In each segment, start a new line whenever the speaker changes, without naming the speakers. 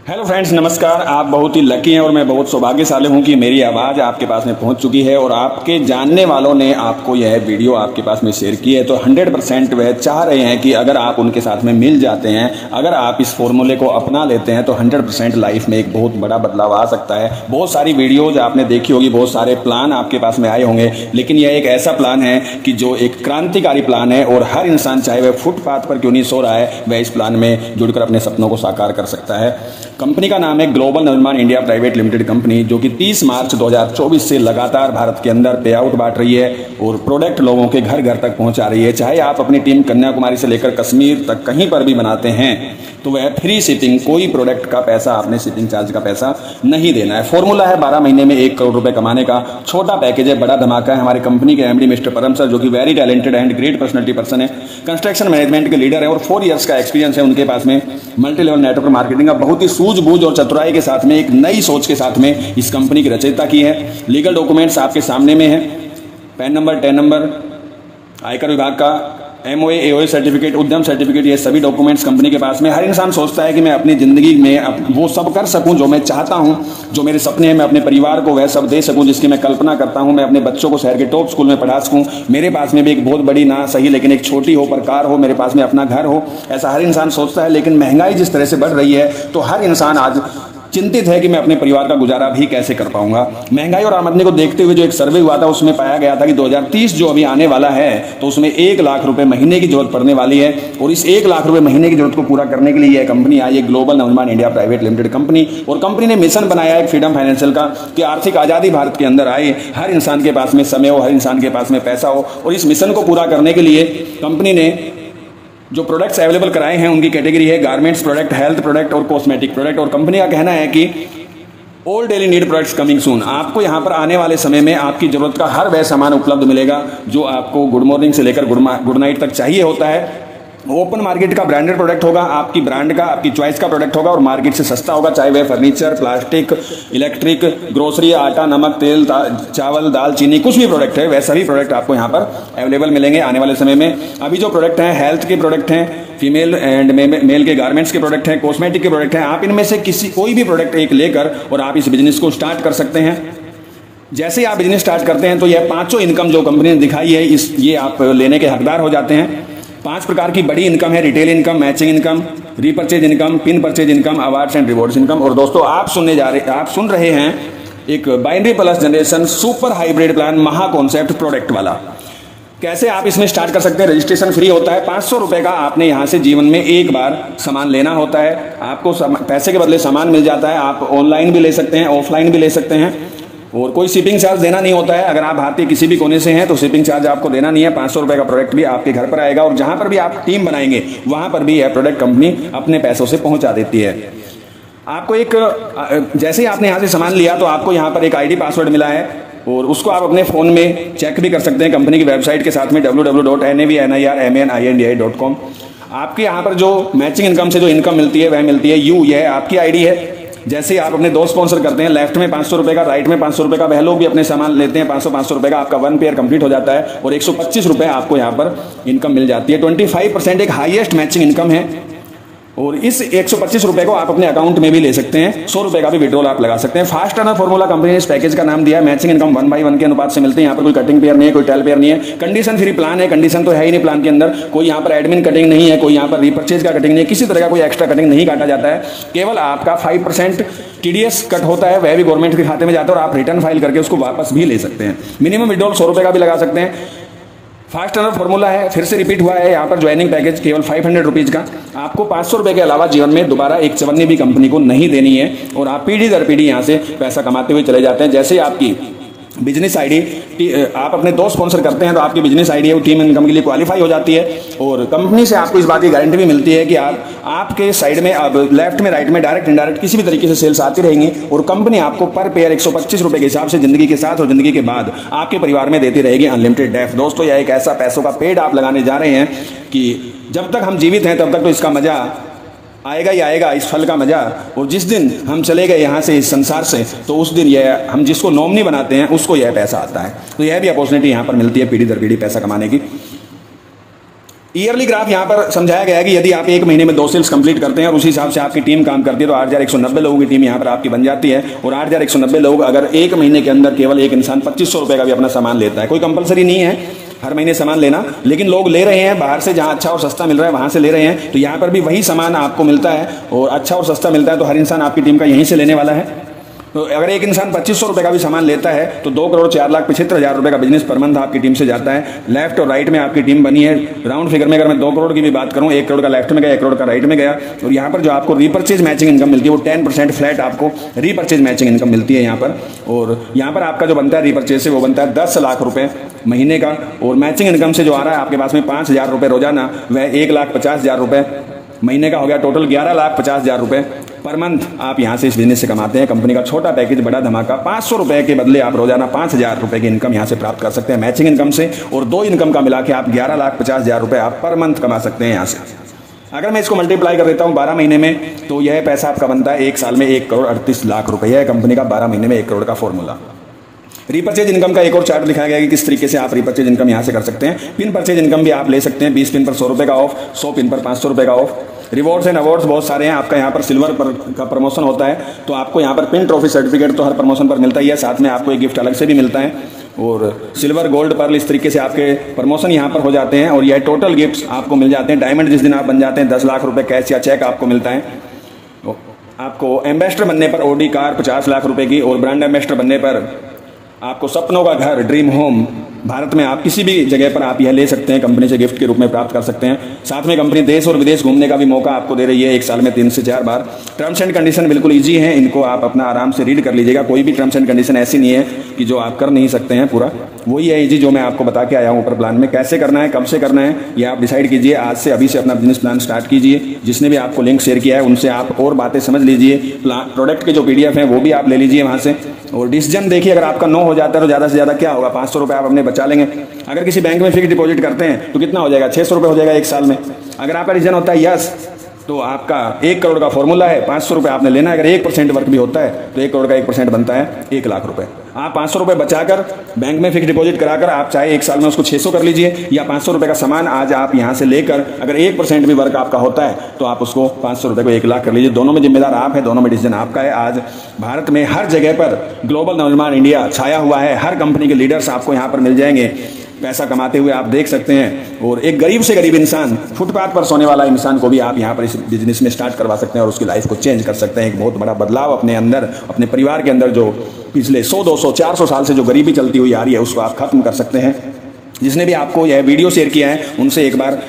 Hello friends, नमस्कार। आप बहुत ही लकी हैं और मैं बहुत सौभाग्यशाली हूं कि मेरी आवाज़ आपके पास में पहुंच चुकी है और आपके जानने वालों ने आपको यह वीडियो आपके पास में शेयर की है। तो 100% वह चाह रहे हैं कि अगर आप उनके साथ में मिल जाते हैं, अगर आप इस फॉर्मूले को अपना लेते हैं तो 100% लाइफ में एक बहुत बड़ा बदलाव आ सकता है। बहुत सारी वीडियोज़ आपने देखी होगी, बहुत सारे प्लान आपके पास में आए होंगे, लेकिन यह एक ऐसा प्लान है कि जो एक क्रांतिकारी प्लान है और हर इंसान, चाहे वह फुटपाथ पर क्यों नहीं सो रहा है, वह इस प्लान में जुड़कर अपने सपनों को साकार कर सकता है। कंपनी का नाम है global Navnirman India private limited company, जो कि 30 मार्च 2024 से लगातार भारत के अंदर पे आउट बांट रही है और प्रोडक्ट लोगों के घर घर तक पहुंचा रही है। चाहे आप अपनी टीम कन्याकुमारी से लेकर कश्मीर तक कहीं पर भी बनाते हैं तो वह फ्री शिपिंग, कोई प्रोडक्ट का पैसा, आपने शिपिंग चार्ज का पैसा नहीं देना है। फॉर्मूला है 12 महीने में 1 करोड़ रुपए कमाने का। छोटा पैकेज है, बड़ा धमाका है। हमारी कंपनी के एमडी मिस्टर परम सर, जो कि very talented and great personality person है, कंस्ट्रक्शन मैनेजमेंट के लीडर है और 4 इयर्स का एक्सपीरियंस है उनके पास में। मल्टी लेवल नेटवर्क मार्केटिंग का बहुत ही सूझबूझ और चतुराई के साथ में, एक नई सोच के साथ में इस कंपनी की रचयिता की है। लीगल डॉक्यूमेंट्स आपके सामने में है, पैन नंबर, टैन नंबर, आयकर विभाग का MOA, AOA सर्टिफिकेट, उद्यम सर्टिफिकेट, ये सभी डॉक्यूमेंट्स कंपनी के पास में। हर इंसान सोचता है कि मैं अपनी ज़िंदगी में वो सब कर सकूं जो मैं चाहता हूं, जो मेरे सपने हैं, मैं अपने परिवार को वह सब दे सकूं जिसकी मैं कल्पना करता हूं, मैं अपने बच्चों को शहर के टॉप स्कूल में पढ़ा सकूं, मेरे पास में भी एक बहुत बड़ी, ना सही लेकिन एक छोटी हो पर कार हो, मेरे पास में अपना घर हो। ऐसा हर इंसान सोचता है, लेकिन महंगाई जिस तरह से बढ़ रही है तो हर इंसान आज चिंतित है कि मैं अपने परिवार का गुजारा भी कैसे कर पाऊंगा। महंगाई और आमदनी को देखते हुए जो एक सर्वे हुआ था, उसमें पाया गया था कि 2030 जो अभी आने वाला है तो उसमें 1 लाख रुपए महीने की जरूरत पड़ने वाली है। और इस 1 लाख रुपए महीने की जरूरत को पूरा करने के लिए यह कंपनी आई है, global Navnirman India private limited company. और कंपनी ने मिशन बनाया है फ्रीडम फाइनेंशियल का, कि आर्थिक आज़ादी भारत के अंदर आए, हर इंसान के पास में समय हो, हर इंसान के पास में पैसा हो। और इस मिशन को पूरा करने के लिए कंपनी ने जो प्रोडक्ट्स अवेलेबल कराए हैं उनकी कैटेगरी है गारमेंट्स प्रोडक्ट, हेल्थ प्रोडक्ट और कॉस्मेटिक प्रोडक्ट। और कंपनी का कहना है कि all daily need products coming soon. आपको यहाँ पर आने वाले समय में आपकी जरूरत का हर वह सामान उपलब्ध मिलेगा जो आपको गुड मॉर्निंग से लेकर गुड नाइट तक चाहिए होता है। ओपन मार्केट का ब्रांडेड प्रोडक्ट होगा, आपकी ब्रांड का, आपकी चॉइस का प्रोडक्ट होगा और मार्केट से सस्ता होगा, चाहे वह फर्नीचर, प्लास्टिक, इलेक्ट्रिक, ग्रोसरी, आटा, नमक, तेल, चावल, दाल, चीनी, कुछ भी प्रोडक्ट है, वह सभी प्रोडक्ट आपको यहाँ पर अवेलेबल मिलेंगे आने वाले समय में। अभी जो प्रोडक्ट हैं, हेल्थ के प्रोडक्ट हैं, फीमेल एंड मेल के गारमेंट्स के प्रोडक्ट हैं, कॉस्मेटिक के प्रोडक्ट हैं। आप इनमें से कोई भी प्रोडक्ट एक लेकर और आप इस बिजनेस को स्टार्ट कर सकते हैं। जैसे आप बिजनेस स्टार्ट करते हैं तो यह 5 इनकम जो कंपनी ने दिखाई है, ये आप लेने के हकदार हो जाते हैं। 5 प्रकार की बड़ी इनकम है: retail income, matching income, repurchase income, pin purchase income, awards and rewards income. और दोस्तों, आप सुन रहे हैं एक binary plus generation super hybrid plan, महा कॉन्सेप्ट प्रोडक्ट वाला। कैसे आप इसमें स्टार्ट कर सकते हैं? रजिस्ट्रेशन फ्री होता है। 500 रुपए का आपने यहाँ से जीवन में एक बार सामान लेना होता है, आपको पैसे के बदले सामान मिल जाता है। आप ऑनलाइन भी ले सकते हैं, ऑफलाइन भी ले सकते हैं और कोई शिपिंग चार्ज देना नहीं होता है। अगर आप भारत के किसी भी कोने से हैं तो शिपिंग चार्ज आपको देना नहीं है। 500 रुपए का प्रोडक्ट भी आपके घर पर आएगा और जहां पर भी आप टीम बनाएंगे वहां पर भी यह प्रोडक्ट कंपनी अपने पैसों से पहुंचा देती है। आपको जैसे ही आपने यहाँ से सामान लिया तो आपको यहाँ पर एक ID पासवर्ड मिला है और उसको आप अपने फ़ोन में चेक भी कर सकते हैं कंपनी की वेबसाइट के साथ में www.navnirmani.com। आपके यहाँ पर जो मैचिंग इनकम से जो इनकम मिलती है वह मिलती है यह आपकी ID है। जैसे आप अपने दोस्त स्पॉन्सर करते हैं, लेफ्ट में 500 रुपए का, राइट में 500 रुपए का, वह लोग भी अपने सामान लेते हैं। 500 रुपए का आपका 1 पेयर कंप्लीट हो जाता है और 125 रुपए आपको यहाँ पर इनकम मिल जाती है। 25% एक हाईएस्ट मैचिंग इनकम है और इस 125 रुपए को आप अपने अकाउंट में भी ले सकते हैं। 100 रुपए का भी विड्रॉल आप लगा सकते हैं। फास्ट अर्नर फॉर्मूला कंपनी ने इस पैकेज का नाम दिया। मैचिंग इनकम 1/1 के अनुपात से मिलते हैं। यहाँ पर कोई कटिंग पेयर नहीं है, कोई टेल पेयर नहीं है। कंडीशन फ्री प्लान है, कंडीशन तो है ही नहीं प्लान के अंदर। कोई यहाँ पर एडमिन कटिंग नहीं है, कोई यहाँ पर रीपरचेज का कटिंग नहीं है, किसी तरह का कोई एक्स्ट्रा कटिंग नहीं काटा जाता है। केवल आपका 5% TDS कट होता है, वह भी गवर्नमेंट के खाते में जाता है और आप रिटर्न फाइल करके उसको वापस भी ले सकते हैं। मिनिमम विड्रॉल 100 रुपए का भी लगा सकते हैं। फास्ट अर्नर फॉर्मूला है, फिर से रिपीट हुआ है। यहाँ पर ज्वाइनिंग पैकेज केवल 500 रुपीज़ का। आपको 500 रुपए के अलावा जीवन में दोबारा एक चवन्नी भी कंपनी को नहीं देनी है और आप पीढ़ी दर पीढ़ी यहाँ से पैसा कमाते हुए चले जाते हैं। जैसे आपकी बिजनेस ID आप अपने दोस्त स्पॉन्सर करते हैं तो आपकी बिजनेस ID है वो टीम इनकम के लिए क्वालिफाई हो जाती है और कंपनी से आपको इस बात की गारंटी भी मिलती है कि आपके साइड में, अब लेफ्ट में, राइट में, डायरेक्ट इनडायरेक्ट किसी भी तरीके से सेल्स आती रहेंगी और कंपनी आपको पर पेयर 125 रुपए के हिसाब से जिंदगी के साथ और जिंदगी के बाद आपके परिवार में देती रहेगी अनलिमिटेड डेफ। दोस्तों, यह एक ऐसा पैसों का पेड़ आप लगाने जा रहे हैं कि जब तक हम जीवित हैं तब तक तो इसका मजा आएगा ही आएगा, इस फल का मजा। और जिस दिन हम चले गए यहाँ से, इस संसार से, तो उस दिन यह हम जिसको नॉमिनी बनाते हैं उसको यह पैसा आता है। तो यह भी अपॉर्चुनिटी यहाँ पर मिलती है पीढ़ी दर पीढ़ी पैसा कमाने की। ईयरली ग्राफ यहाँ पर समझाया गया है कि यदि आप एक महीने में 2 सेल्स कंप्लीट करते हैं और उसी हिसाब से आपकी टीम काम करती है तो 8,190 लोगों की टीम यहाँ पर आपकी बन जाती है। और 8,190 लोग अगर एक महीने के अंदर केवल एक इंसान 2,500 रुपये का भी अपना सामान लेता है, कोई कंपलसरी नहीं है हर महीने सामान लेना, लेकिन लोग ले रहे हैं बाहर से, जहाँ अच्छा और सस्ता मिल रहा है वहाँ से ले रहे हैं, तो यहाँ पर भी वही सामान आपको मिलता है और अच्छा और सस्ता मिलता है, तो हर इंसान आपकी टीम का यहीं से लेने वाला है। तो अगर एक इंसान 2,500 रुपये का भी सामान लेता है तो 2,04,75,000 रुपये का बिजनेस पर मंथ आपकी टीम से जाता है। लेफ्ट और राइट में आपकी टीम बनी है। राउंड फिगर में अगर मैं 2 करोड़ की भी बात करूं, 1 करोड़ का लेफ्ट में गया, 1 करोड़ का राइट में गया, और यहाँ पर जो आपको रीपर्चेज मैचिंग इनकम मिलती है वो 10% फ्लैट आपको रीपर्चेज मैचिंग इनकम मिलती है यहाँ पर। और यहाँ पर आपका जो बनता है रीपर्चेज से वो बनता है 10 लाख रुपये महीने का, और मैचिंग इनकम से जो आ रहा है आपके पास में 5,000 रुपये रोजाना, वह 1,50,000 रुपये महीने का हो गया। टोटल 11,50,000 रुपये पर मंथ आप यहाँ से इस बिजनेस से कमाते हैं। कंपनी का छोटा पैकेज बड़ा धमाका, 500 रुपये के बदले आप रोजाना 5,000 रुपये की इनकम यहाँ से प्राप्त कर सकते हैं मैचिंग इनकम से, और 2 इनकम का मिला के आप 11,50,000 रुपये आप पर मंथ कमा सकते हैं यहाँ से। अगर मैं इसको मल्टीप्लाई कर देता हूँ 12 महीने में, तो यह पैसा आपका बनता है 1 साल में 1,38,00,000 रुपये। यह कंपनी का 12 महीने में 1 करोड़ का फॉर्मूला। रीपर्चेज इनकम का एक और चार्ट दिखाया गया है कि किस तरीके से आप रीपर्चेज इनकम यहाँ से कर सकते हैं। पिन परचेज इनकम भी आप ले सकते हैं, 20 पिन पर 100 रुपये का ऑफ, 100 पिन पर 500 रुपये का ऑफ। रिवॉर्ड्स एंड अवार्ड्स बहुत सारे हैं। आपका यहाँ पर सिल्वर पर का प्रमोशन होता है तो आपको यहाँ पर पिन ट्रॉफी सर्टिफिकेट तो हर प्रमोशन पर मिलता ही है, साथ में आपको एक गिफ्ट अलग से भी मिलता है। और सिल्वर गोल्ड पर्ल इस तरीके से आपके प्रमोशन यहाँ पर हो जाते हैं, और यह टोटल गिफ्ट्स आपको मिल जाते हैं। डायमंड जिस दिन आप बन जाते हैं 10 लाख रुपये कैश या चेक आपको मिलता है। आपको एम्बेसडर बनने पर ऑडी कार 50 लाख रुपये की, और ब्रांड एम्बेसडर बनने पर आपको सपनों का घर ड्रीम होम भारत में आप किसी भी जगह पर आप यह ले सकते हैं, कंपनी से गिफ्ट के रूप में प्राप्त कर सकते हैं। साथ में कंपनी देश और विदेश घूमने का भी मौका आपको दे रही है 1 साल में 3 से 4 बार। टर्म्स एंड कंडीशन बिल्कुल इजी हैं, इनको आप अपना आराम से रीड कर लीजिएगा। कोई भी टर्म्स एंड कंडीशन ऐसी नहीं है कि जो आप कर नहीं सकते हैं, पूरा वही है इजी जो मैं आपको बता के आया हूँ ऊपर प्लान में। कैसे करना है, कब से करना है, ये आप डिसाइड कीजिए। आज से अभी से अपना बिजनेस प्लान स्टार्ट कीजिए। जिसने भी आपको लिंक शेयर किया है उनसे आप और बातें समझ लीजिए। प्रोडक्ट के जो PDF हैं वो भी आप ले लीजिए वहाँ से, और डिसीजन देखिए। अगर आपका नो हो जाता है तो ज़्यादा से ज़्यादा क्या होगा, 500 रुपये आप अपने बचा लेंगे। अगर किसी बैंक में फिक्स डिपॉजिट करते हैं तो कितना हो जाएगा, 600 रुपये हो जाएगा 1 साल में। अगर आपका डिसीजन होता है यस, तो आपका 1 करोड़ का फॉर्मूला है, 500 रुपये आपने लेना है। अगर 1% वर्क भी होता है तो 1 करोड़ का 1% बनता है 1 लाख रुपये। आप 500 रुपये बचाकर बैंक में फिक्स डिपॉजिट कराकर आप चाहे 1 साल में उसको 600 कर लीजिए, या 500 रुपये का सामान आज आप यहाँ से लेकर अगर 1% भी वर्क आपका होता है तो आप उसको 500 रुपये को 1 लाख कर लीजिए। दोनों में जिम्मेदार आप है, दोनों में डिसीजन आपका है। आज भारत में हर जगह पर ग्लोबल नवनिर्माण इंडिया छाया हुआ है। हर कंपनी के लीडर्स आपको यहाँ पर मिल जाएंगे पैसा कमाते हुए, आप देख सकते हैं। और एक गरीब से गरीब इंसान, फुटपाथ पर सोने वाला इंसान को भी आप यहाँ पर इस बिजनेस में स्टार्ट करवा सकते हैं और उसकी लाइफ को चेंज कर सकते हैं। एक बहुत बड़ा बदलाव अपने अंदर, अपने परिवार के अंदर जो पिछले 100, 200, 400 साल से जो गरीबी चलती हुई आ रही है उसको आप खत्म कर सकते हैं। जिसने भी आपको यह वीडियो शेयर किया है उनसे एक बार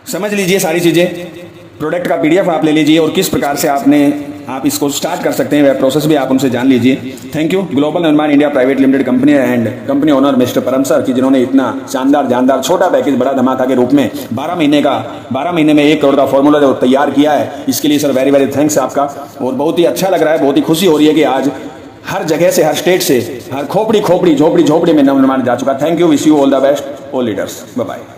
समझ लीजिए सारी चीज़ें। प्रोडक्ट का PDF आप ले लीजिए और किस प्रकार से आप इसको स्टार्ट कर सकते हैं वह प्रोसेस भी आप उनसे जान लीजिए। थैंक यू ग्लोबल निर्माण India private limited company and company owner mister परम सर की, जिन्होंने इतना शानदार जानदार छोटा पैकेज बड़ा धमाका के रूप में 12 महीने में 1 करोड़ का फॉर्मूला जो तैयार किया है, इसके लिए सर वेरी वेरी थैंक्स आपका। और बहुत ही अच्छा लग रहा है, बहुत ही खुशी हो रही है कि आज हर जगह से, हर स्टेट से, हर खोपड़ी झोपड़ी में नवनिर्माण जा चुका। Thank you, wish you all the best, all leaders, bye bye.